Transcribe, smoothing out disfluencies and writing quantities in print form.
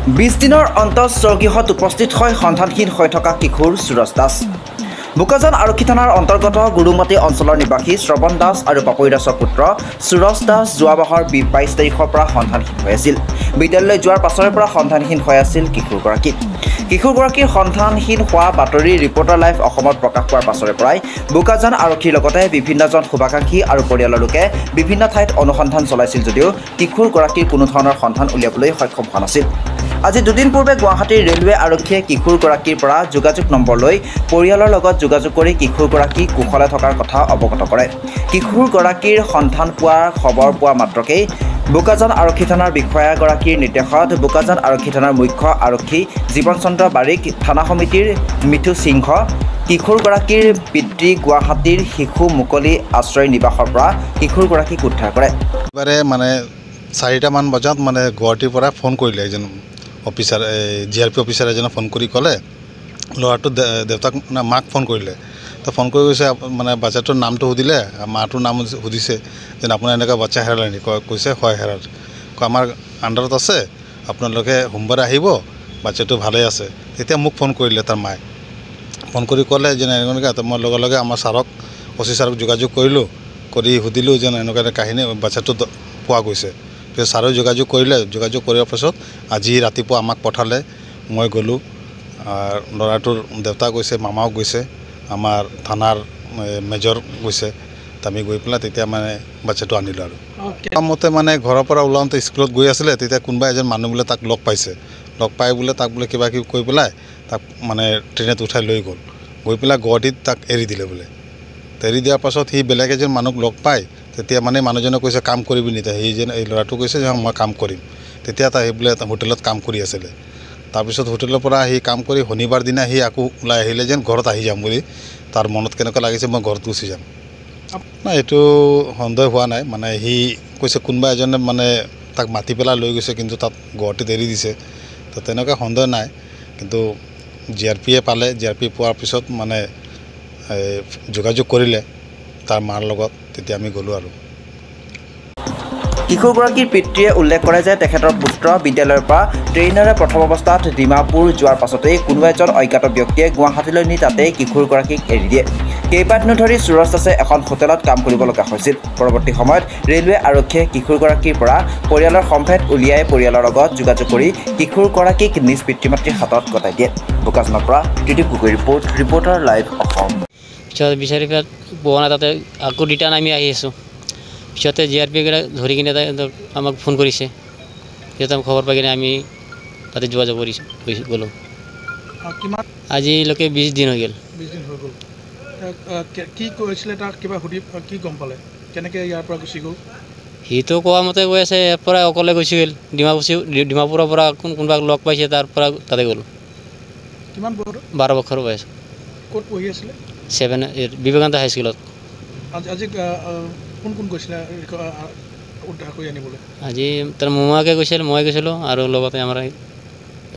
20 দিনৰ অন্তত স্বৰ্গীয়ত উপস্থিত হয় সন্ধানহীন হৈ থকা কিশোৰ সুৰজ দাস। বোকাজান আৰক্ষী থানাৰ অন্তৰ্গত গুৰুমাটি অঞ্চলৰ নিবাসী শ্ৰৱণ দাস আৰু পাপৰি দাসৰ পুত্ৰ সুৰজ দাস যোৱা মাহৰ 22 তাৰিখৰ পৰা সন্ধানহীন হৈ আছিল। বিদ্যালয়লৈ যোৱাৰ পাছৰে পৰা সন্ধানহীন হৈ আছিল কিশোৰগৰাকী। কিশোৰগৰাকীৰ সন্ধানহীন হোৱা বাতৰি ৰিপৰ্টাৰ লাইভ অসমত প্ৰকাশ পোৱাৰ পাছৰে পৰাই বোকাজান আৰক্ষীৰ লগতে বিভিন্নজন শুভাকাংক্ষী আৰু পৰিয়ালৰ লোকে বিভিন্ন ঠাইত অনুসন্ধান চলাইছিল যদিও কিশোৰগৰাকীৰ কোনো ধৰণৰ সন্ধান উলিয়াবলৈ সক্ষম হোৱা নাছিল। আজি দুদিন পূৰ্বে গুৱাহাটীৰ ৰেলৱে আৰক্ষীয়ে কিশোৰগৰাকীৰ পৰা যোগাযোগ নম্বৰ লৈ পৰিয়ালৰ লগত যোগাযোগ কৰি কিশোৰগৰাকী কুশলে থকাৰ কথা অৱগত কৰে। কিশোৰগৰাকীৰ সন্ধান পোৱাৰ খবৰ পোৱা মাত্ৰকেই বোকাজান আৰক্ষী থানাৰ বিষয়াগৰাকীৰ নিৰ্দেশত বোকাজান আৰক্ষী থানাৰ মুখ্য আৰক্ষী জীৱন চন্দ্ৰ বাৰিক, থানা সমিতিৰ মিথু সিংহ, কিশোৰগৰাকীৰ পিতৃ গুৱাহাটীৰ শিশু মুকলি আশ্ৰয় নিবাসৰ পৰা কিশোৰগৰাকীক উদ্ধাৰ কৰে। এবাৰে মানে 4টামান বজাত মানে গুৱাহাটীৰ পৰা ফোন কৰিলে এজন অফিচাৰ, GRP অফিচাৰ এজনে ফোন কৰি ক'লে ল'ৰাটো দেউতাক মাক ফোন কৰিলে। তো ফোন কৰি কৈছে মানে বাচ্চাটোৰ নামটো সুধিলে, মাটোৰ নাম সুধিছে যে আপোনাৰ এনেকুৱা বাচ্চা হেৰালে নেকি? কৈছে হয় হেৰাল। আমাৰ আণ্ডাৰত আছে, আপোনালোকে সোমবাৰে আহিব, বাচ্চাটো ভালেই আছে। তেতিয়া মোক ফোন কৰিলে তাৰ মায়ে, ফোন কৰি ক'লে যে এনেকুৱা। মই লগে লগে আমাৰ ছাৰক, অচি ছাৰক যোগাযোগ কৰিলোঁ, কৰি সুধিলোঁ যে এনেকুৱা কাহিনী, বাচ্চাটো পোৱা গৈছে। পিছত ছাৰেও যোগাযোগ কৰিলে, যোগাযোগ কৰাৰ পাছত আজি ৰাতিপুৱা আমাক পঠালে। মই গ'লোঁ, ল'ৰাটোৰ দেউতা গৈছে, মামাও গৈছে, আমাৰ থানাৰ মেজৰ গৈছে। আমি গৈ পেলাই তেতিয়া মানে বাচ্চাটো আনিলোঁ। আৰু মতে মানে ঘৰৰ পৰা ওলাওঁতে স্কুলত গৈ আছিলে, তেতিয়া কোনোবা এজন মানুহ বোলে তাক লগ পাইছে, লগ পাই বোলে তাক বোলে কিবা কিবি কৈ পেলাই তাক মানে ট্ৰেইনত উঠাই লৈ গ'ল, গৈ পেলাই গুৱাহাটীত তাক এৰি দিলে বোলে। এৰি দিয়াৰ পাছত সি বেলেগ এজন মানুহক লগ পায়, তেতিয়া মানে মানুহজনে কৈছে কাম কৰিবি নেকি? এই ল'ৰাটো কৈছে যে মই কাম কৰিম। তেতিয়া তাই বোলে হোটেলত কাম কৰি আছিলে। তাৰপিছত হোটেলৰ পৰা সি কাম কৰি শনিবাৰ দিনা সি আকৌ ওলাই আহিলে যেন ঘৰত আহি যাম বুলি। তাৰ মনত কেনেকুৱা লাগিছে মই ঘৰত গুচি যাম। নাই, এইটো সন্দেহ হোৱা নাই। মানে সি কৈছে কোনোবা এজনে মানে তাক মাতি পেলাই লৈ গৈছে, কিন্তু তাত গুৱাহাটীত এৰি দিছে। তো তেনেকুৱা সন্দেহ নাই। কিন্তু GRPয়ে পালে, GRP পোৱাৰ পিছত মানে যোগাযোগ কৰিলে তাৰ মাৰ লগত, তেতিয়া আমি গ'লোঁ। আৰু কিশোৰগৰাকীৰ পিতৃয়ে উল্লেখ কৰে যে তেখেতৰ পুত্ৰ বিদ্যালয়ৰ পৰা ট্ৰেইনেৰে প্ৰথম অৱস্থাত ডিমাপুৰ যোৱাৰ পাছতেই কোনো এজন অজ্ঞাত ব্যক্তিয়ে গুৱাহাটীলৈ নি তাতেই কিশোৰগৰাকীক এৰি দিয়ে। কেইবাদিনো ধৰি সুৰজ দাসে এখন হোটেলত কাম কৰিব লগা হৈছিল। পৰৱৰ্তী সময়ত ৰেলৱে আৰক্ষীয়ে কিশোৰগৰাকীৰ পৰা পৰিয়ালৰ সম্ভেদ উলিয়াই পৰিয়ালৰ লগত যোগাযোগ কৰি কিশোৰগৰাকীক নিজ পিতৃ মাতৃৰ হাতত গতাই দিয়ে। বোকাজানৰ পৰা ত্ৰিদীপ গগৈ ৰিপৰ্টাৰ লাইভ অসম। পিছত বিচাৰি পোৱা নাই, তাতে আকৌ ৰিটাৰ্ণ আমি আহি আছোঁ। পিছতে GRP ধৰি কিনে আমাক ফোন কৰিছে। পিছত খবৰ পাই কিনে আমি তাতে যোগাযোগ গ'লোঁ। আজিলৈকে 20 দিন হৈ গ'ল। 20 দিন হৈ গ'ল। কি কৈছিলে তাক? কিবা সুধি কি গম পালে? কেনেকৈ ইয়াৰ পৰা গুচি গ'ল? সিটো কোৱা মতে কৈ আছে ইয়াৰ পৰা অকলে গুচি গ'ল। ডিমাপুৰৰ পৰা কোনোবাক লগ পাইছে, তাৰ পৰা তাতে গ'ল। কিমান বছৰ? 12 বছৰ বয়স। ক'ত পঢ়ি আছিলে? 7 বিবেকানন্দ হাইস্কুলত। আজি কোন কোন গৈছিলে উদ্ধাৰ কৰি আনিবলৈ? আজি তাৰ মোমাকে গৈছিল, মই গৈছিলোঁ, আৰু লগতে আমাৰ